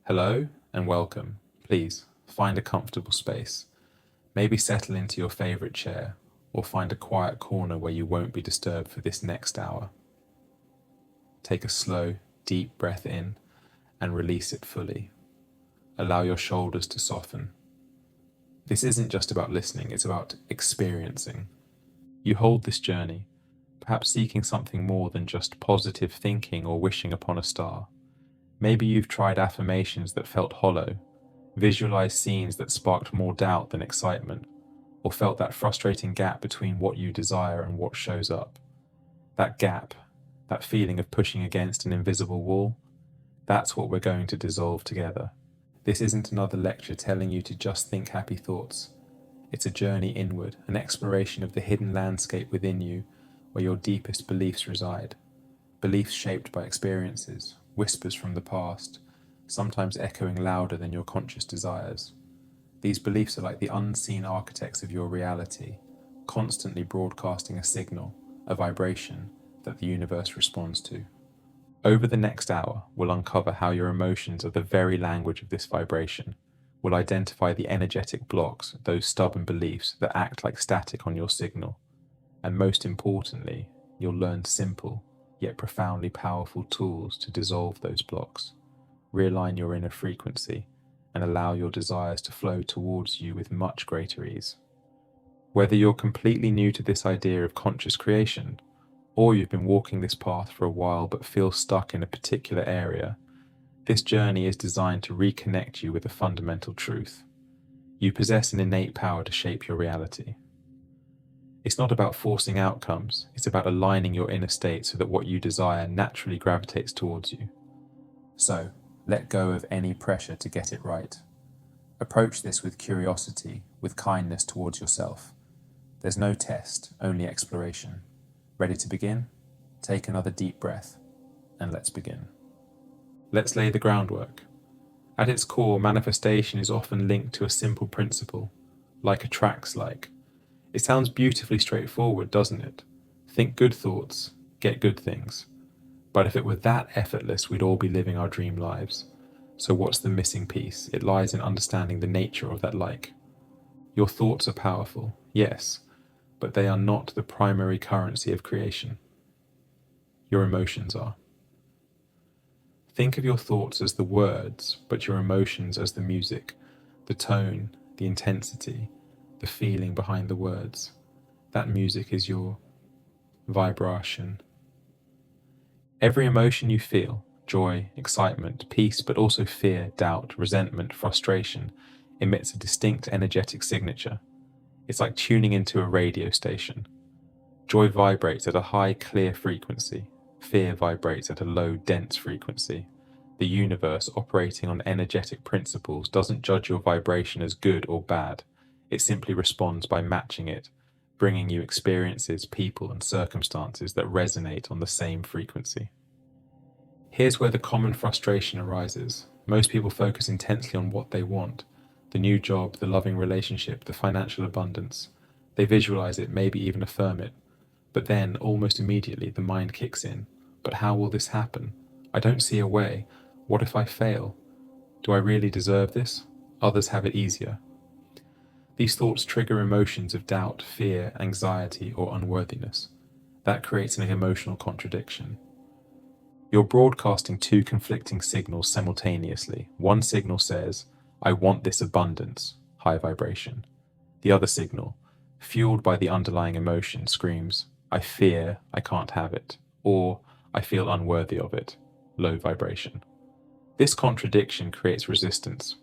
Hello and welcome. Please find a comfortable space. Maybe settle into your favorite chair or find a quiet corner where you won't be disturbed for this next hour. Take a slow, deep breath in and release it fully. Allow your shoulders to soften. This isn't just about listening, it's about experiencing. You hold this journey, perhaps seeking something more than just positive thinking or wishing upon a star. Maybe you've tried affirmations that felt hollow, visualized scenes that sparked more doubt than excitement, or felt that frustrating gap between what you desire and what shows up. That gap, that feeling of pushing against an invisible wall, that's what we're going to dissolve together. This isn't another lecture telling you to just think happy thoughts. It's a journey inward, an exploration of the hidden landscape within you where your deepest beliefs reside. Beliefs shaped by experiences, whispers from the past, sometimes echoing louder than your conscious desires. These beliefs are like the unseen architects of your reality, constantly broadcasting a signal, a vibration that the universe responds to. Over the next hour, we'll uncover how your emotions are the very language of this vibration. We'll identify the energetic blocks, those stubborn beliefs that act like static on your signal. And most importantly, you'll learn simple, yet profoundly powerful tools to dissolve those blocks, realign your inner frequency, and allow your desires to flow towards you with much greater ease. Whether you're completely new to this idea of conscious creation, or you've been walking this path for a while but feel stuck in a particular area, this journey is designed to reconnect you with a fundamental truth. You possess an innate power to shape your reality. It's not about forcing outcomes, it's about aligning your inner state so that what you desire naturally gravitates towards you. So, let go of any pressure to get it right. Approach this with curiosity, with kindness towards yourself. There's no test, only exploration. Ready to begin? Take another deep breath, and let's begin. Let's lay the groundwork. At its core, manifestation is often linked to a simple principle, like attracts like. It sounds beautifully straightforward, doesn't it? Think good thoughts, get good things. But if it were that effortless, we'd all be living our dream lives. So what's the missing piece? It lies in understanding the nature of that like. Your thoughts are powerful, yes, but they are not the primary currency of creation. Your emotions are. Think of your thoughts as the words, but your emotions as the music, the tone, the intensity, the feeling behind the words. That music is your vibration. Every emotion you feel, joy, excitement, peace, but also fear, doubt, resentment, frustration, emits a distinct energetic signature. It's like tuning into a radio station. Joy vibrates at a high, clear frequency. Fear vibrates at a low, dense frequency. The universe, operating on energetic principles, doesn't judge your vibration as good or bad. It simply responds by matching it, bringing you experiences, people, and circumstances that resonate on the same frequency. Here's where the common frustration arises. Most people focus intensely on what they want, the new job, the loving relationship, the financial abundance. They visualize it, maybe even affirm it. But then, almost immediately, the mind kicks in. But how will this happen? I don't see a way. What if I fail? Do I really deserve this? Others have it easier. These thoughts trigger emotions of doubt, fear, anxiety, or unworthiness. That creates an emotional contradiction. You're broadcasting two conflicting signals simultaneously. One signal says, I want this abundance, high vibration. The other signal, fueled by the underlying emotion, screams, I fear I can't have it, or I feel unworthy of it, low vibration. This contradiction creates resistance.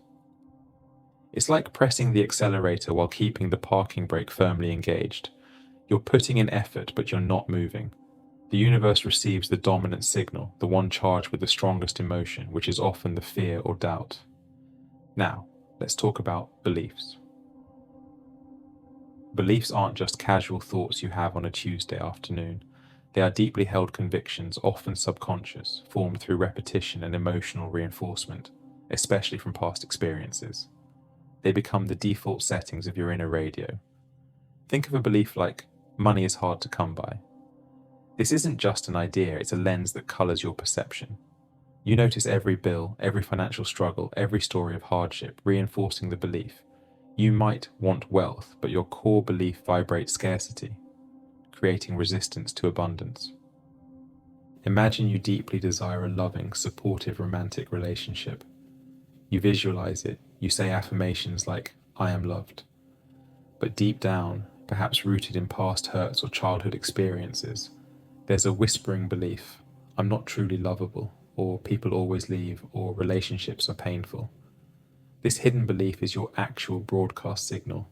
It's like pressing the accelerator while keeping the parking brake firmly engaged. You're putting in effort, but you're not moving. The universe receives the dominant signal, the one charged with the strongest emotion, which is often the fear or doubt. Now, let's talk about beliefs. Beliefs aren't just casual thoughts you have on a Tuesday afternoon. They are deeply held convictions, often subconscious, formed through repetition and emotional reinforcement, especially from past experiences. They become the default settings of your inner radio. Think of a belief like, money is hard to come by. This isn't just an idea, it's a lens that colors your perception. You notice every bill, every financial struggle, every story of hardship, reinforcing the belief. You might want wealth, but your core belief vibrates scarcity, creating resistance to abundance. Imagine you deeply desire a loving, supportive, romantic relationship. You visualize it, you say affirmations like, I am loved. But deep down, perhaps rooted in past hurts or childhood experiences, there's a whispering belief, I'm not truly lovable, or people always leave, or relationships are painful. This hidden belief is your actual broadcast signal.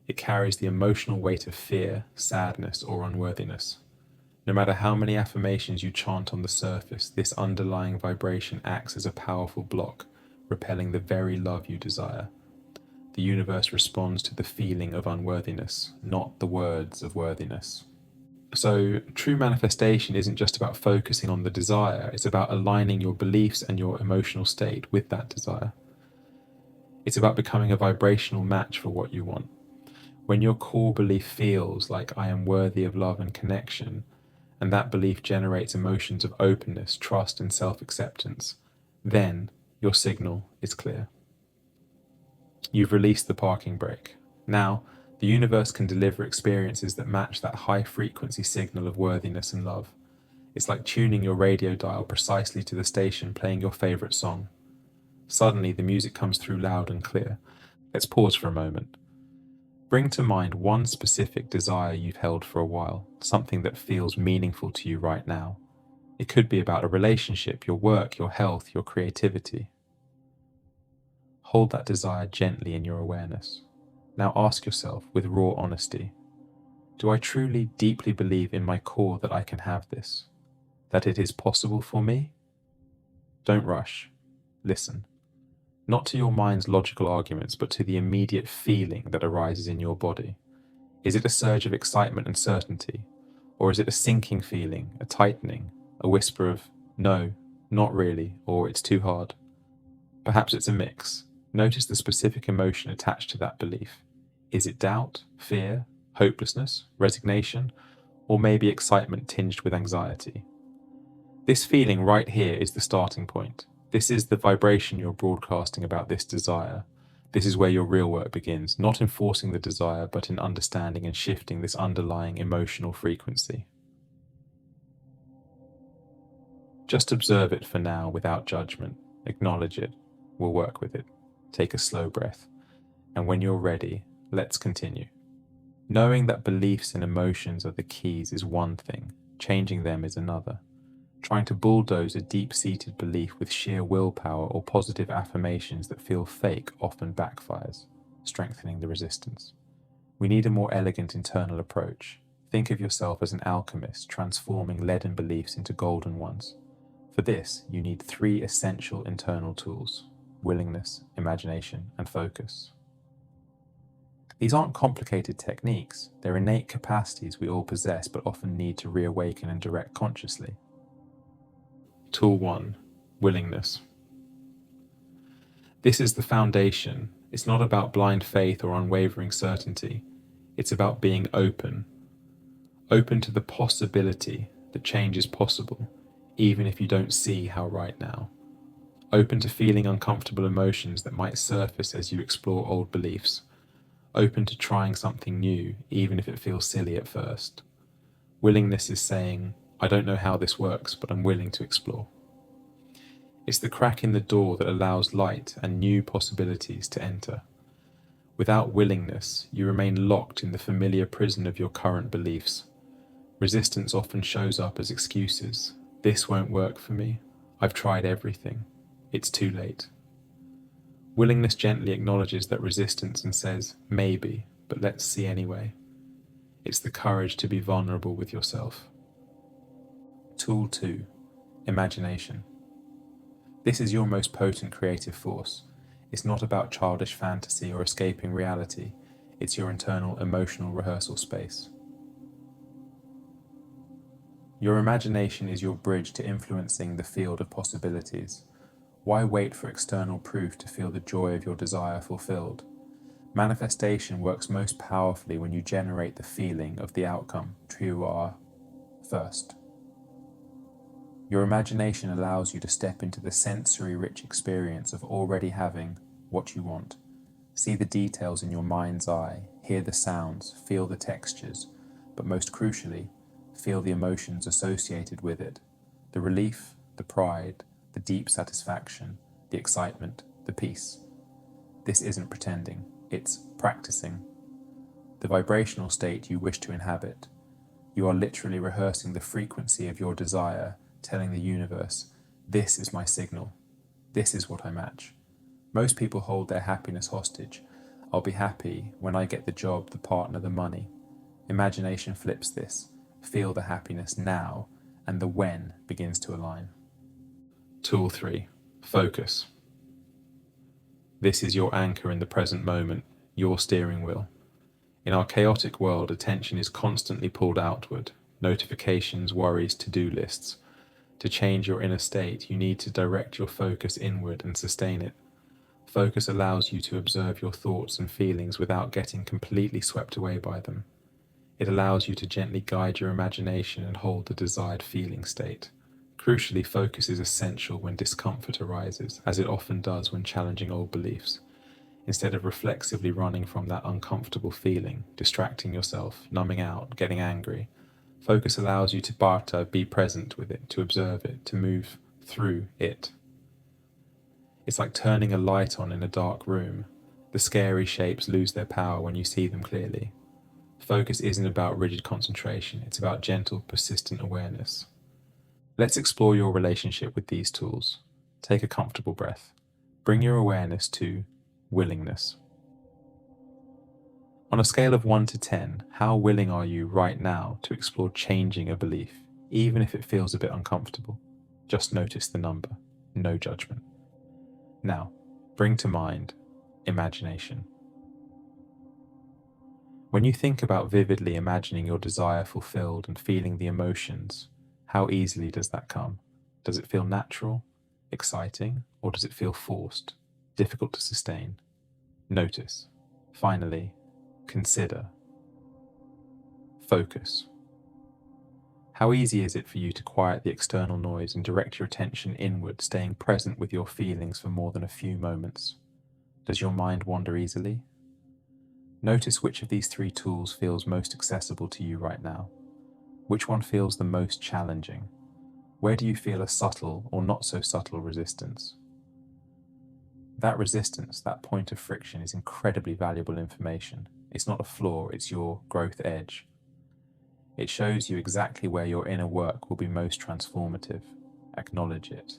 It carries the emotional weight of fear, sadness, or unworthiness. No matter how many affirmations you chant on the surface, this underlying vibration acts as a powerful block, repelling the very love you desire. The universe responds to the feeling of unworthiness, not the words of worthiness. So, true manifestation isn't just about focusing on the desire, it's about aligning your beliefs and your emotional state with that desire. It's about becoming a vibrational match for what you want. When your core belief feels like I am worthy of love and connection, and that belief generates emotions of openness, trust, and self-acceptance, then your signal is clear. You've released the parking brake. Now, the universe can deliver experiences that match that high-frequency signal of worthiness and love. It's like tuning your radio dial precisely to the station playing your favorite song. Suddenly, the music comes through loud and clear. Let's pause for a moment. Bring to mind one specific desire you've held for a while, something that feels meaningful to you right now. It could be about a relationship, your work, your health, your creativity. Hold that desire gently in your awareness. Now ask yourself with raw honesty, do I truly, deeply believe in my core that I can have this? That it is possible for me? Don't rush. Listen. Not to your mind's logical arguments, but to the immediate feeling that arises in your body. Is it a surge of excitement and certainty? Or is it a sinking feeling, a tightening, a whisper of, no, not really, or it's too hard? Perhaps it's a mix. Notice the specific emotion attached to that belief. Is it doubt, fear, hopelessness, resignation, or maybe excitement tinged with anxiety? This feeling right here is the starting point. This is the vibration you're broadcasting about this desire. This is where your real work begins, not in forcing the desire, but in understanding and shifting this underlying emotional frequency. Just observe it for now without judgment. Acknowledge it. We'll work with it. Take a slow breath. And when you're ready, let's continue. Knowing that beliefs and emotions are the keys is one thing, changing them is another. Trying to bulldoze a deep-seated belief with sheer willpower or positive affirmations that feel fake often backfires, strengthening the resistance. We need a more elegant internal approach. Think of yourself as an alchemist transforming leaden beliefs into golden ones. For this, you need 3 essential internal tools: willingness, imagination, and focus. These aren't complicated techniques, they're innate capacities we all possess but often need to reawaken and direct consciously. Tool 1. Willingness. This is the foundation. It's not about blind faith or unwavering certainty. It's about being open. Open to the possibility that change is possible, even if you don't see how right now. Open to feeling uncomfortable emotions that might surface as you explore old beliefs. Open to trying something new, even if it feels silly at first. Willingness is saying, I don't know how this works, but I'm willing to explore. It's the crack in the door that allows light and new possibilities to enter. Without willingness, you remain locked in the familiar prison of your current beliefs. Resistance often shows up as excuses. This won't work for me. I've tried everything. It's too late. Willingness gently acknowledges that resistance and says, maybe, but let's see anyway. It's the courage to be vulnerable with yourself. Tool 2. Imagination. This is your most potent creative force. It's not about childish fantasy or escaping reality. It's your internal emotional rehearsal space. Your imagination is your bridge to influencing the field of possibilities. Why wait for external proof to feel the joy of your desire fulfilled? Manifestation works most powerfully when you generate the feeling of the outcome you are first. Your imagination allows you to step into the sensory-rich experience of already having what you want. See the details in your mind's eye, hear the sounds, feel the textures, but most crucially, feel the emotions associated with it. The relief, the pride, the deep satisfaction, the excitement, the peace. This isn't pretending, it's practicing. The vibrational state you wish to inhabit. You are literally rehearsing the frequency of your desire, telling the universe, this is my signal, this is what I match. Most people hold their happiness hostage. I'll be happy when I get the job, the partner, the money. Imagination flips this. Feel the happiness now, and the when begins to align. Tool 3. Focus. This is your anchor in the present moment, your steering wheel. In our chaotic world, attention is constantly pulled outward. Notifications, worries, to-do lists. To change your inner state, you need to direct your focus inward and sustain it. Focus allows you to observe your thoughts and feelings without getting completely swept away by them. It allows you to gently guide your imagination and hold the desired feeling state. Crucially, focus is essential when discomfort arises, as it often does when challenging old beliefs. Instead of reflexively running from that uncomfortable feeling, distracting yourself, numbing out, getting angry, focus allows you to be present with it, to observe it, to move through it. It's like turning a light on in a dark room. The scary shapes lose their power when you see them clearly. Focus isn't about rigid concentration, it's about gentle, persistent awareness. Let's explore your relationship with these tools. Take a comfortable breath. Bring your awareness to willingness. On a scale of 1 to 10, how willing are you right now to explore changing a belief, even if it feels a bit uncomfortable? Just notice the number, no judgment. Now, bring to mind imagination. When you think about vividly imagining your desire fulfilled and feeling the emotions, how easily does that come? Does it feel natural, exciting, or does it feel forced, difficult to sustain? Notice. Finally, consider. Focus. How easy is it for you to quiet the external noise and direct your attention inward, staying present with your feelings for more than a few moments? Does your mind wander easily? Notice which of these 3 tools feels most accessible to you right now. Which one feels the most challenging? Where do you feel a subtle or not so subtle resistance? That resistance, that point of friction, is incredibly valuable information. It's not a flaw, it's your growth edge. It shows you exactly where your inner work will be most transformative. Acknowledge it.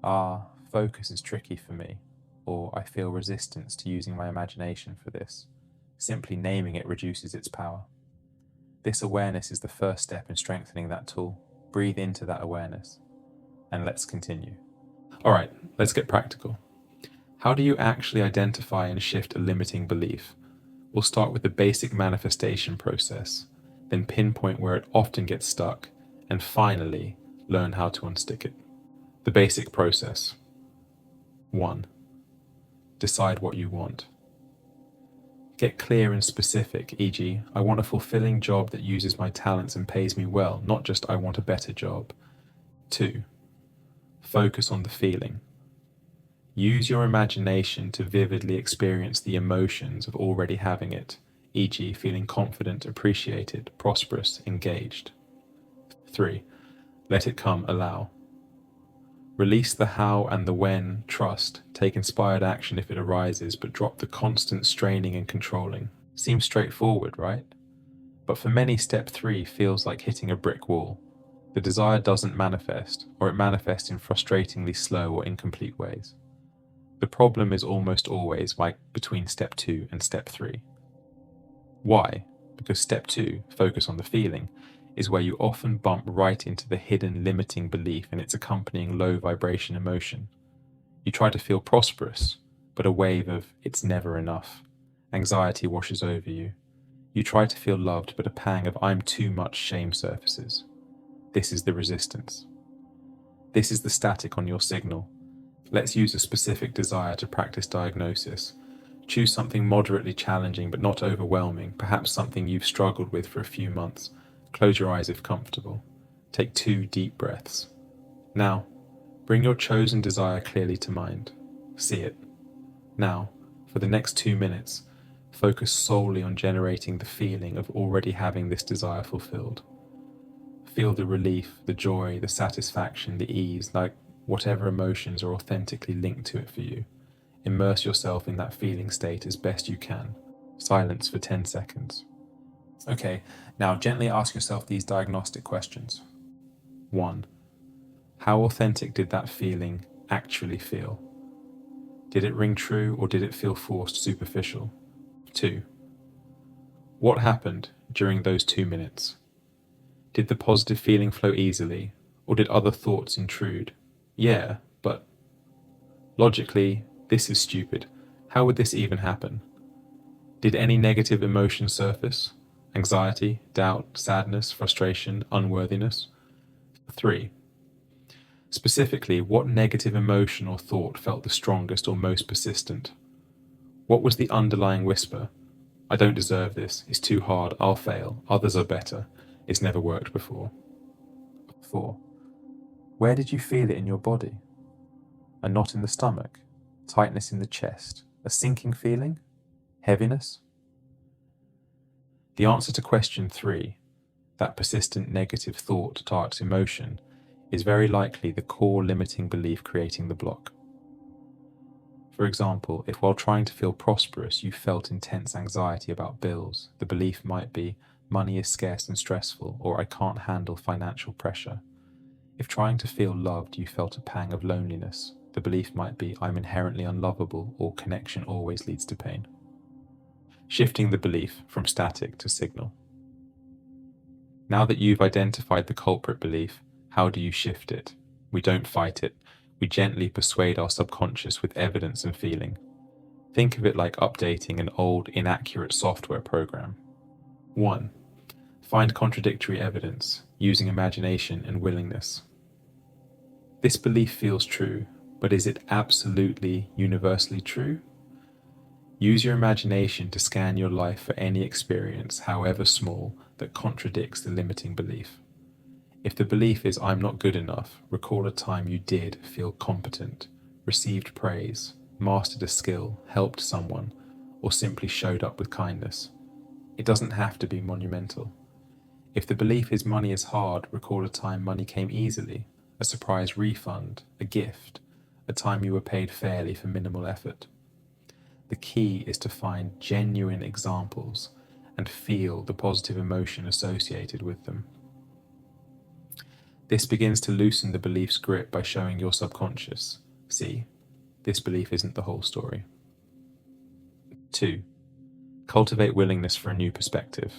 Focus is tricky for me, or I feel resistance to using my imagination for this. Simply naming it reduces its power. This awareness is the first step in strengthening that tool. Breathe into that awareness, and let's continue. All right, let's get practical. How do you actually identify and shift a limiting belief? We'll start with the basic manifestation process, then pinpoint where it often gets stuck, and finally, learn how to unstick it. The basic process. 1. Decide what you want. Get clear and specific, e.g., I want a fulfilling job that uses my talents and pays me well, not just I want a better job. 2. Focus on the feeling. Use your imagination to vividly experience the emotions of already having it, e.g., feeling confident, appreciated, prosperous, engaged. 3. Let it come, allow. Release the how and the when, trust, take inspired action if it arises, but drop the constant straining and controlling. Seems straightforward, right? But for many, step 3 feels like hitting a brick wall. The desire doesn't manifest, or it manifests in frustratingly slow or incomplete ways. The problem is almost always between step 2 and step 3. Why? Because step 2, focus on the feeling, is where you often bump right into the hidden limiting belief and its accompanying low vibration emotion. You try to feel prosperous, but a wave of it's never enough. Anxiety washes over you. You try to feel loved, but a pang of I'm too much shame surfaces. This is the resistance. This is the static on your signal. Let's use a specific desire to practice diagnosis. Choose something moderately challenging but not overwhelming, perhaps something you've struggled with for a few months. Close your eyes if comfortable. Take 2 deep breaths. Now, bring your chosen desire clearly to mind. See it. Now, for the next 2 minutes, focus solely on generating the feeling of already having this desire fulfilled. Feel the relief, the joy, the satisfaction, the ease, like whatever emotions are authentically linked to it for you. Immerse yourself in that feeling state as best you can. Silence for 10 seconds. Okay, now gently ask yourself these diagnostic questions. 1. How authentic did that feeling actually feel? Did it ring true or did it feel forced, superficial? 2. What happened during those 2 minutes? Did the positive feeling flow easily, or did other thoughts intrude? Yeah, but logically, this is stupid. How would this even happen? Did any negative emotion surface? Anxiety, doubt, sadness, frustration, unworthiness? 3. Specifically, what negative emotion or thought felt the strongest or most persistent? What was the underlying whisper? I don't deserve this, it's too hard, I'll fail, others are better, it's never worked before. 4. Where did you feel it in your body? A knot in the stomach? Tightness in the chest? A sinking feeling? Heaviness? The answer to question 3, that persistent negative thought targets emotion, is very likely the core limiting belief creating the block. For example, if while trying to feel prosperous you felt intense anxiety about bills, the belief might be, money is scarce and stressful, or I can't handle financial pressure. If trying to feel loved you felt a pang of loneliness, the belief might be, I'm inherently unlovable, or connection always leads to pain. Shifting the belief from static to signal. Now that you've identified the culprit belief, how do you shift it? We don't fight it. We gently persuade our subconscious with evidence and feeling. Think of it like updating an old, inaccurate software program. 1. Find contradictory evidence, using imagination and willingness. This belief feels true, but is it absolutely, universally true? Use your imagination to scan your life for any experience, however small, that contradicts the limiting belief. If the belief is I'm not good enough, recall a time you did feel competent, received praise, mastered a skill, helped someone, or simply showed up with kindness. It doesn't have to be monumental. If the belief is money is hard, recall a time money came easily, a surprise refund, a gift, a time you were paid fairly for minimal effort. The key is to find genuine examples and feel the positive emotion associated with them. This begins to loosen the belief's grip by showing your subconscious, see, this belief isn't the whole story. 2. Cultivate willingness for a new perspective.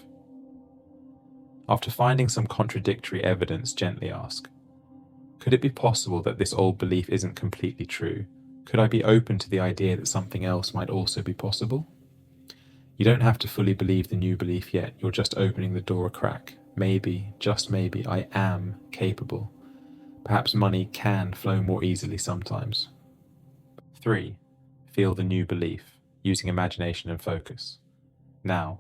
After finding some contradictory evidence, gently ask, could it be possible that this old belief isn't completely true? Could I be open to the idea that something else might also be possible? You don't have to fully believe the new belief yet, you're just opening the door a crack. Maybe, just maybe, I am capable. Perhaps money can flow more easily sometimes. 3. Feel the new belief, using imagination and focus. Now,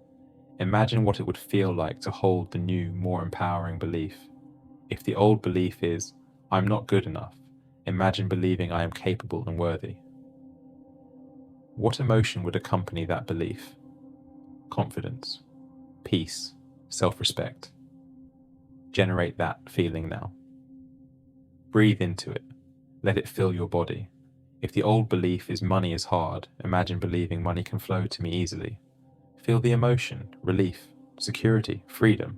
imagine what it would feel like to hold the new, more empowering belief. If the old belief is, I'm not good enough, imagine believing I am capable and worthy. What emotion would accompany that belief? Confidence, peace, self-respect. Generate that feeling now. Breathe into it. Let it fill your body. If the old belief is money is hard, imagine believing money can flow to me easily. Feel the emotion, relief, security, freedom.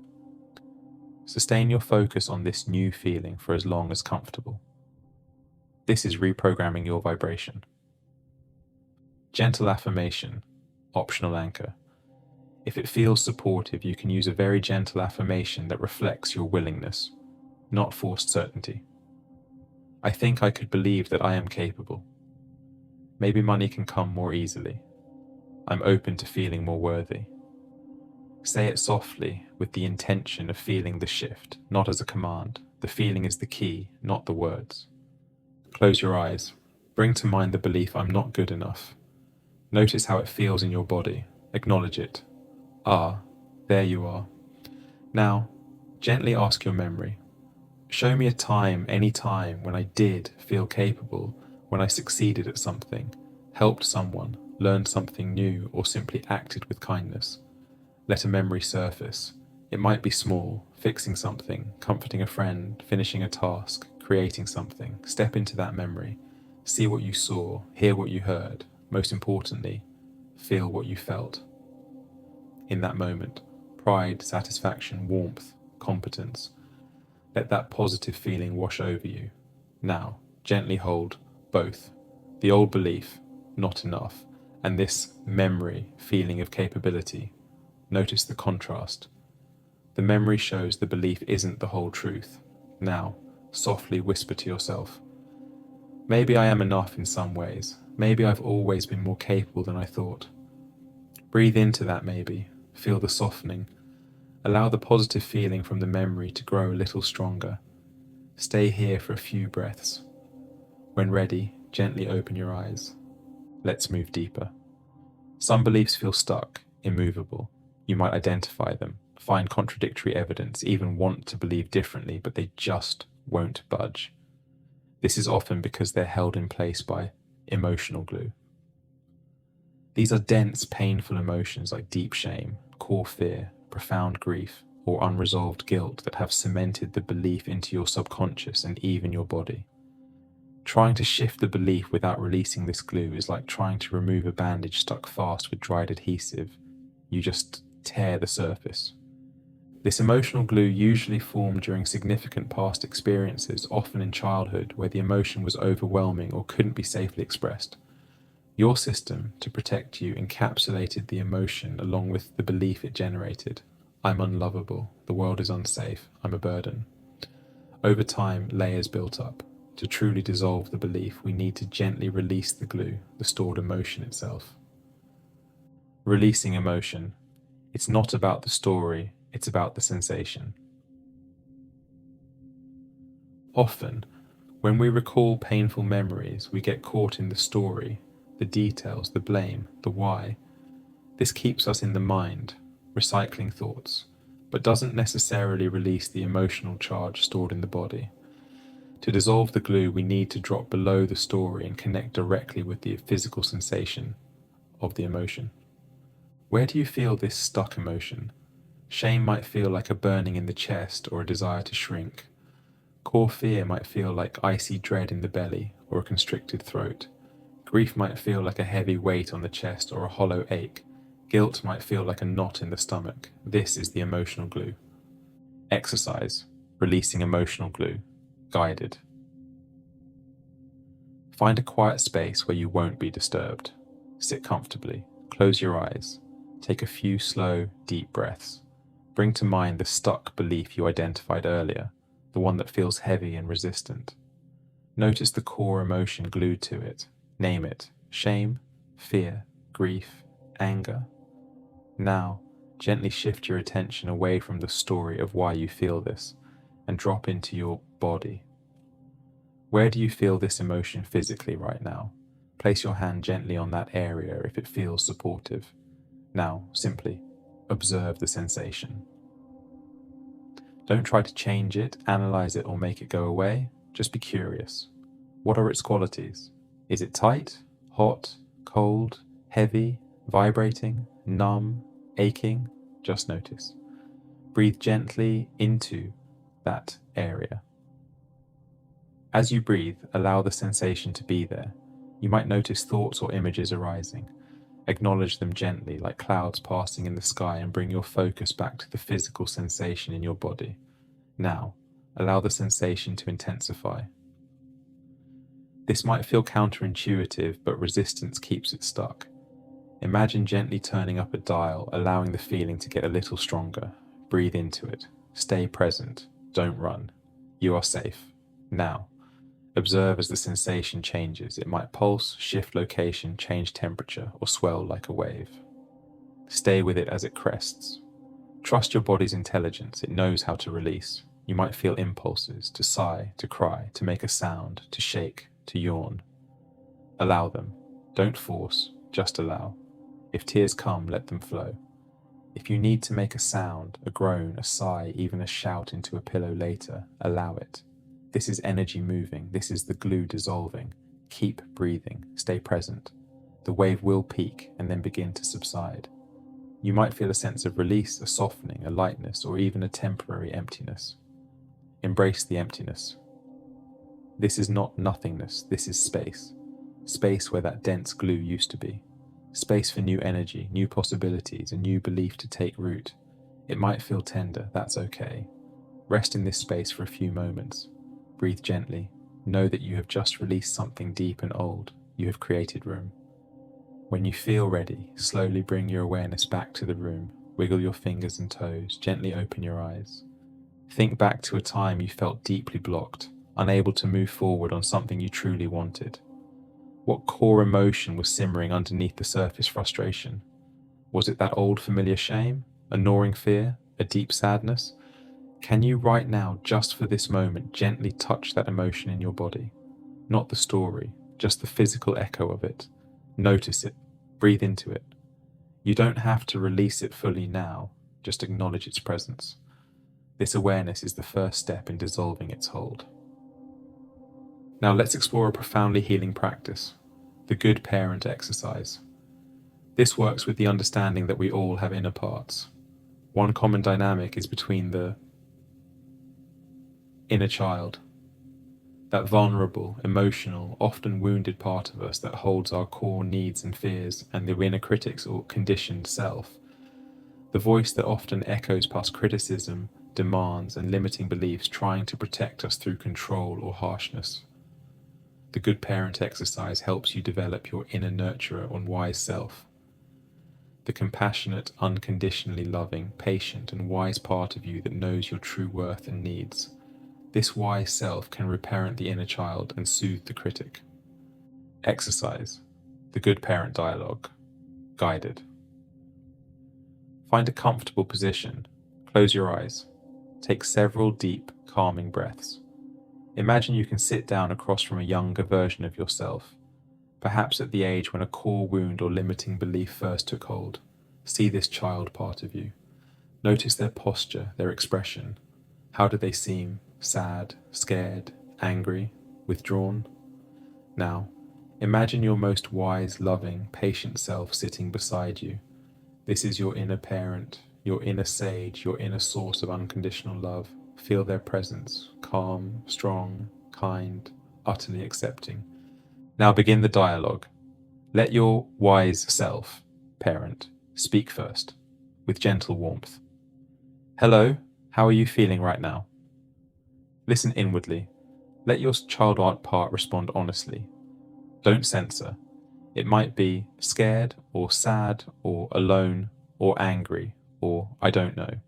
Sustain your focus on this new feeling for as long as comfortable. This is reprogramming your vibration. Gentle affirmation, optional anchor. If it feels supportive, you can use a very gentle affirmation that reflects your willingness, not forced certainty. I think I could believe that I am capable. Maybe money can come more easily. I'm open to feeling more worthy. Say it softly with the intention of feeling the shift, not as a command. The feeling is the key, not the words. Close your eyes. Bring to mind the belief I'm not good enough. Notice how it feels in your body. Acknowledge it. Ah, there you are. Now, gently ask your memory. Show me a time, any time, when I did feel capable, when I succeeded at something, helped someone, learned something new, or simply acted with kindness. Let a memory surface. It might be small, fixing something, comforting a friend, finishing a task, creating something. Step into that memory. See what you saw, hear what you heard. Most importantly, feel what you felt. In that moment, pride, satisfaction, warmth, competence. Let that positive feeling wash over you. Now, gently hold both. The old belief, not enough, and this memory, feeling of capability. Notice the contrast. The memory shows the belief isn't the whole truth. Now, softly whisper to yourself, maybe I am enough in some ways. Maybe I've always been more capable than I thought. Breathe into that maybe. Feel the softening. Allow the positive feeling from the memory to grow a little stronger. Stay here for a few breaths. When ready, gently open your eyes. Let's move deeper. Some beliefs feel stuck, immovable. You might identify them, find contradictory evidence, even want to believe differently, but they just won't budge. This is often because they're held in place by emotional glue. These are dense, painful emotions like deep shame, core fear, profound grief, or unresolved guilt that have cemented the belief into your subconscious and even your body. Trying to shift the belief without releasing this glue is like trying to remove a bandage stuck fast with dried adhesive. You just tear the surface. This emotional glue usually formed during significant past experiences, often in childhood, where the emotion was overwhelming or couldn't be safely expressed. Your system, to protect you, encapsulated the emotion along with the belief it generated. I'm unlovable, the world is unsafe, I'm a burden. Over time, layers built up. To truly dissolve the belief, we need to gently release the glue, the stored emotion itself. Releasing emotion. It's not about the story, it's about the sensation. Often, when we recall painful memories, we get caught in the story, the details, the blame, the why. This keeps us in the mind, recycling thoughts, but doesn't necessarily release the emotional charge stored in the body. To dissolve the glue, we need to drop below the story and connect directly with the physical sensation of the emotion. Where do you feel this stuck emotion? Shame might feel like a burning in the chest or a desire to shrink. Core fear might feel like icy dread in the belly or a constricted throat. Grief might feel like a heavy weight on the chest or a hollow ache. Guilt might feel like a knot in the stomach. This is the emotional glue. Exercise, releasing emotional glue, guided. Find a quiet space where you won't be disturbed. Sit comfortably, close your eyes, take a few slow, deep breaths. Bring to mind the stuck belief you identified earlier, the one that feels heavy and resistant. Notice the core emotion glued to it. Name it: shame, fear, grief, anger. Now, gently shift your attention away from the story of why you feel this and drop into your body. Where do you feel this emotion physically right now? Place your hand gently on that area if it feels supportive. Now, simply observe the sensation. Don't try to change it, analyze it, or make it go away. Just be curious. What are its qualities? Is it tight, hot, cold, heavy, vibrating, numb, aching? Just notice. Breathe gently into that area. As you breathe, allow the sensation to be there. You might notice thoughts or images arising. Acknowledge them gently, like clouds passing in the sky, and bring your focus back to the physical sensation in your body. Now, allow the sensation to intensify. This might feel counterintuitive, but resistance keeps it stuck. Imagine gently turning up a dial, allowing the feeling to get a little stronger. Breathe into it. Stay present. Don't run. You are safe. Now, observe as the sensation changes. It might pulse, shift location, change temperature, or swell like a wave. Stay with it as it crests. Trust your body's intelligence. It knows how to release. You might feel impulses to sigh, to cry, to make a sound, to shake, to yawn. Allow them. Don't force, just allow. If tears come, let them flow. If you need to make a sound, a groan, a sigh, even a shout into a pillow later, allow it. This is energy moving. This is the glue dissolving. Keep breathing. Stay present. The wave will peak and then begin to subside. You might feel a sense of release, a softening, a lightness, or even a temporary emptiness. Embrace the emptiness. This is not nothingness. This is space. Space where that dense glue used to be. Space for new energy, new possibilities, a new belief to take root. It might feel tender. That's okay. Rest in this space for a few moments. Breathe gently. Know that you have just released something deep and old. You have created room. When you feel ready, slowly bring your awareness back to the room. Wiggle your fingers and toes. Gently open your eyes. Think back to a time you felt deeply blocked, unable to move forward on something you truly wanted. What core emotion was simmering underneath the surface frustration? Was it that old familiar shame, a gnawing fear, a deep sadness? Can you right now, just for this moment, gently touch that emotion in your body? Not the story, just the physical echo of it. Notice it. Breathe into it. You don't have to release it fully now, just acknowledge its presence. This awareness is the first step in dissolving its hold. Now let's explore a profoundly healing practice, the good parent exercise. This works with the understanding that we all have inner parts. One common dynamic is between the inner child, that vulnerable, emotional, often wounded part of us that holds our core needs and fears, and the inner critic's or conditioned self, the voice that often echoes past criticism, demands, and limiting beliefs, trying to protect us through control or harshness. The good parent exercise helps you develop your inner nurturer and wise self, the compassionate, unconditionally loving, patient, and wise part of you that knows your true worth and needs. This wise self can reparent the inner child and soothe the critic. Exercise, the good parent dialogue, guided. Find a comfortable position, close your eyes, take several deep, calming breaths. Imagine you can sit down across from a younger version of yourself, perhaps at the age when a core wound or limiting belief first took hold. See this child part of you. Notice their posture, their expression. How do they seem? Sad, scared, angry, withdrawn? Now, imagine your most wise, loving, patient self sitting beside you. This is your inner parent, your inner sage, your inner source of unconditional love. Feel their presence, calm, strong, kind, utterly accepting. Now begin the dialogue. Let your wise self, parent, speak first, with gentle warmth. Hello, how are you feeling right now? Listen inwardly. Let your child art part respond honestly. Don't censor. It might be scared, or sad, or alone, or angry, or I don't know.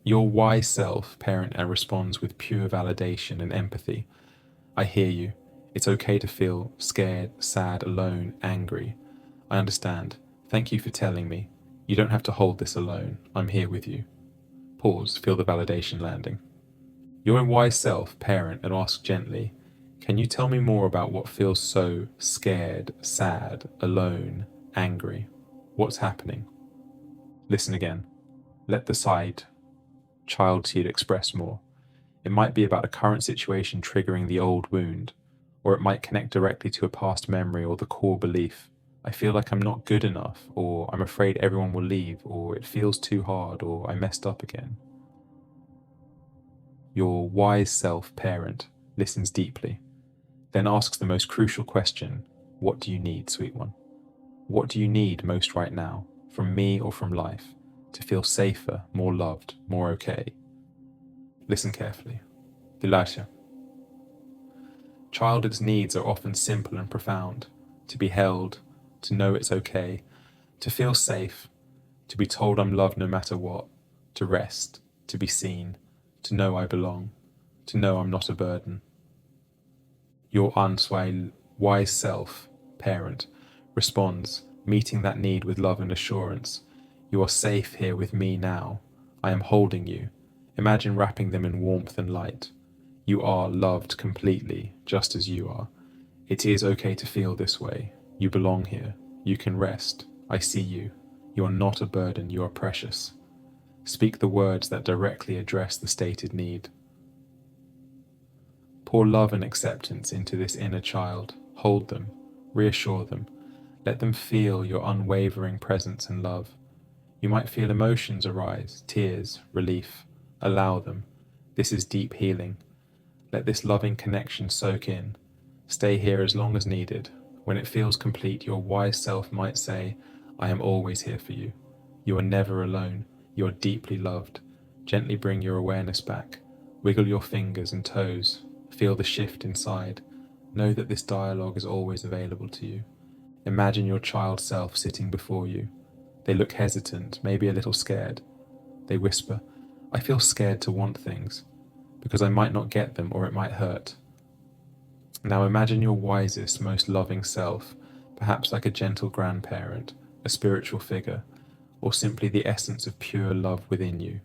Your wise self, parent, and responds with pure validation and empathy. I hear you. It's okay to feel scared, sad, alone, angry. I understand. Thank you for telling me. You don't have to hold this alone. I'm here with you. Pause, feel the validation landing. Your wise self, parent, and ask gently, can you tell me more about what feels so scared, sad, alone, angry? What's happening? Listen again. Let the side child seed express more. It might be about a current situation triggering the old wound, or it might connect directly to a past memory or the core belief. I feel like I'm not good enough, or I'm afraid everyone will leave, or it feels too hard, or I messed up again. Your wise self, parent, listens deeply, then asks the most crucial question, what do you need, sweet one? What do you need most right now, from me or from life, to feel safer, more loved, more okay? Listen carefully. Dilacia. Childhood's needs are often simple and profound. To be held, to know it's okay, to feel safe, to be told I'm loved no matter what, to rest, to be seen, to know I belong, to know I'm not a burden. Your unswayed, wise self, parent, responds, meeting that need with love and assurance. You are safe here with me now. I am holding you. Imagine wrapping them in warmth and light. You are loved completely, just as you are. It is okay to feel this way. You belong here. You can rest. I see you. You are not a burden, you are precious. Speak the words that directly address the stated need. Pour love and acceptance into this inner child. Hold them, reassure them. Let them feel your unwavering presence and love. You might feel emotions arise, tears, relief. Allow them. This is deep healing. Let this loving connection soak in. Stay here as long as needed. When it feels complete, your wise self might say, I am always here for you. You are never alone. You are deeply loved. Gently bring your awareness back. Wiggle your fingers and toes. Feel the shift inside. Know that this dialogue is always available to you. Imagine your child self sitting before you. They look hesitant, maybe a little scared. They whisper, I feel scared to want things, because I might not get them or it might hurt. Now imagine your wisest, most loving self, perhaps like a gentle grandparent, a spiritual figure, or simply the essence of pure love within you.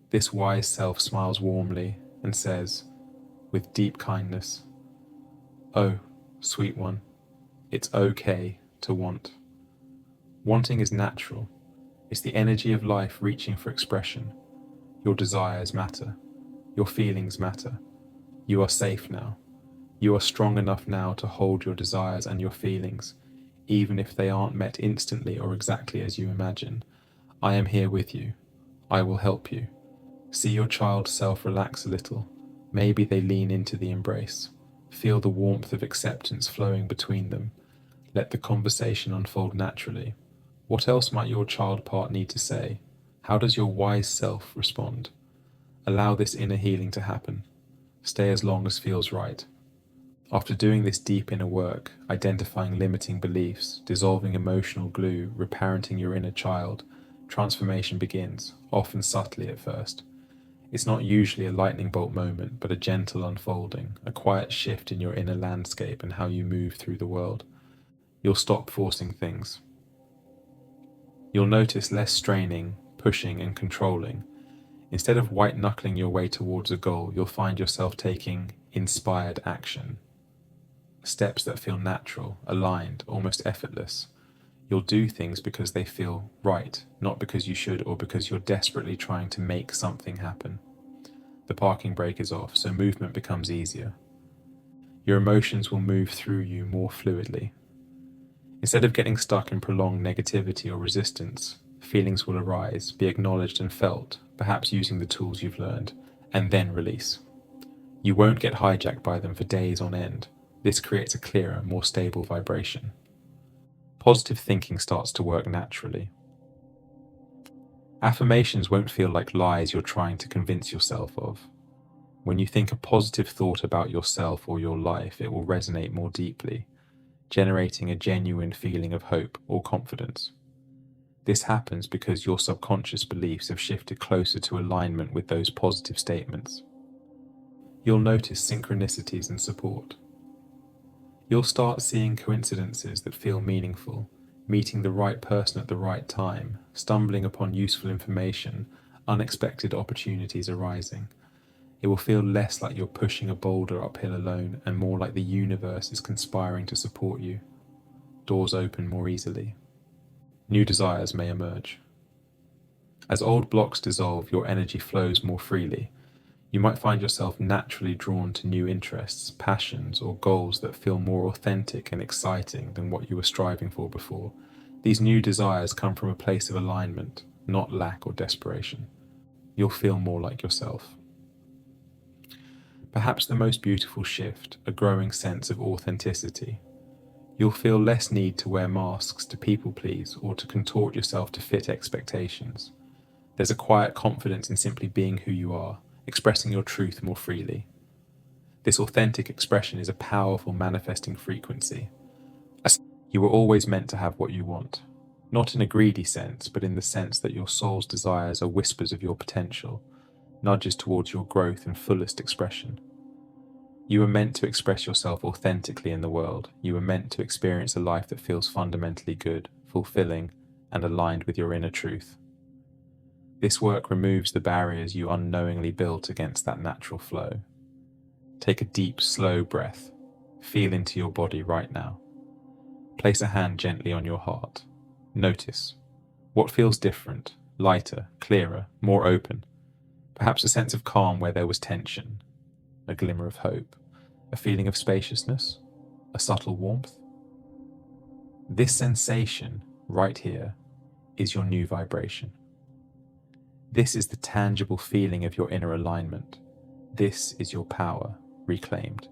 This wise self smiles warmly and says, with deep kindness, oh, sweet one, it's okay to want. Wanting is natural. It's the energy of life reaching for expression. Your desires matter. Your feelings matter. You are safe now. You are strong enough now to hold your desires and your feelings, even if they aren't met instantly or exactly as you imagine. I am here with you. I will help you. See your child self relax a little. Maybe they lean into the embrace. Feel the warmth of acceptance flowing between them. Let the conversation unfold naturally. What else might your child part need to say? How does your wise self respond? Allow this inner healing to happen. Stay as long as feels right. After doing this deep inner work, identifying limiting beliefs, dissolving emotional glue, reparenting your inner child, transformation begins, often subtly at first. It's not usually a lightning bolt moment, but a gentle unfolding, a quiet shift in your inner landscape and how you move through the world. You'll stop forcing things. You'll notice less straining, pushing, and controlling. Instead of white-knuckling your way towards a goal, you'll find yourself taking inspired action. Steps that feel natural, aligned, almost effortless. You'll do things because they feel right, not because you should or because you're desperately trying to make something happen. The parking brake is off, so movement becomes easier. Your emotions will move through you more fluidly. Instead of getting stuck in prolonged negativity or resistance, feelings will arise, be acknowledged and felt, perhaps using the tools you've learned, and then release. You won't get hijacked by them for days on end. This creates a clearer, more stable vibration. Positive thinking starts to work naturally. Affirmations won't feel like lies you're trying to convince yourself of. When you think a positive thought about yourself or your life, it will resonate more deeply, generating a genuine feeling of hope or confidence. This happens because your subconscious beliefs have shifted closer to alignment with those positive statements. You'll notice synchronicities and support. You'll start seeing coincidences that feel meaningful, meeting the right person at the right time, stumbling upon useful information, unexpected opportunities arising. It will feel less like you're pushing a boulder uphill alone and more like the universe is conspiring to support you. Doors open more easily. New desires may emerge. As old blocks dissolve, your energy flows more freely. You might find yourself naturally drawn to new interests, passions, or goals that feel more authentic and exciting than what you were striving for before. These new desires come from a place of alignment, not lack or desperation. You'll feel more like yourself. Perhaps the most beautiful shift, a growing sense of authenticity. You'll feel less need to wear masks, to people please, or to contort yourself to fit expectations. There's a quiet confidence in simply being who you are, expressing your truth more freely. This authentic expression is a powerful manifesting frequency. You were always meant to have what you want, not in a greedy sense, but in the sense that your soul's desires are whispers of your potential, nudges towards your growth and fullest expression. You were meant to express yourself authentically in the world. You were meant to experience a life that feels fundamentally good, fulfilling, and aligned with your inner truth. This work removes the barriers you unknowingly built against that natural flow. Take a deep, slow breath. Feel into your body right now. Place a hand gently on your heart. Notice. What feels different, lighter, clearer, more open? Perhaps a sense of calm where there was tension, a glimmer of hope, a feeling of spaciousness, a subtle warmth. This sensation, right here, is your new vibration. This is the tangible feeling of your inner alignment. This is your power, reclaimed.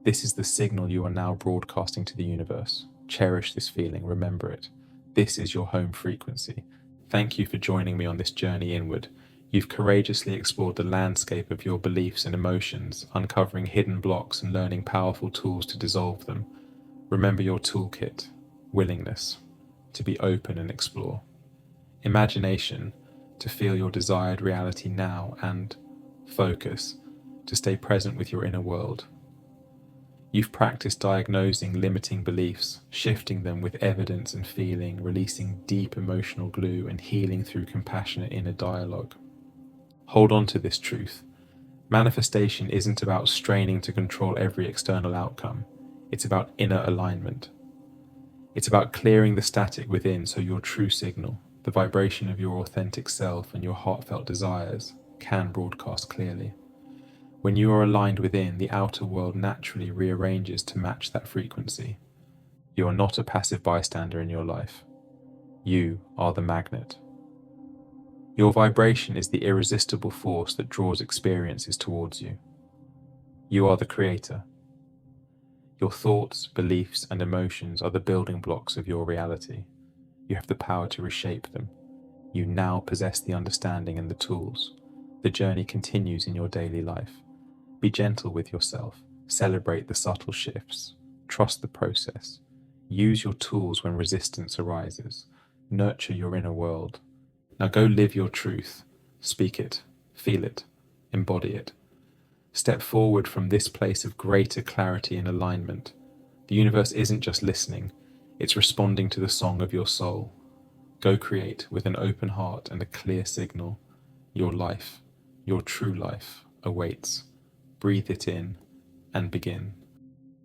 This is the signal you are now broadcasting to the universe. Cherish this feeling, remember it. This is your home frequency. Thank you for joining me on this journey inward. You've courageously explored the landscape of your beliefs and emotions, uncovering hidden blocks and learning powerful tools to dissolve them. Remember your toolkit: willingness, to be open and explore; imagination, to feel your desired reality now; and focus, to stay present with your inner world. You've practiced diagnosing limiting beliefs, shifting them with evidence and feeling, releasing deep emotional glue, and healing through compassionate inner dialogue. Hold on to this truth. Manifestation isn't about straining to control every external outcome. It's about inner alignment. It's about clearing the static within so your true signal, the vibration of your authentic self and your heartfelt desires, can broadcast clearly. When you are aligned within, the outer world naturally rearranges to match that frequency. You are not a passive bystander in your life. You are the magnet. Your vibration is the irresistible force that draws experiences towards you. You are the creator. Your thoughts, beliefs, and emotions are the building blocks of your reality. You have the power to reshape them. You now possess the understanding and the tools. The journey continues in your daily life. Be gentle with yourself. Celebrate the subtle shifts. Trust the process. Use your tools when resistance arises. Nurture your inner world. Now go live your truth. Speak it, feel it, embody it. Step forward from this place of greater clarity and alignment. The universe isn't just listening, it's responding to the song of your soul. Go create with an open heart and a clear signal. Your life, your true life, awaits. Breathe it in and begin.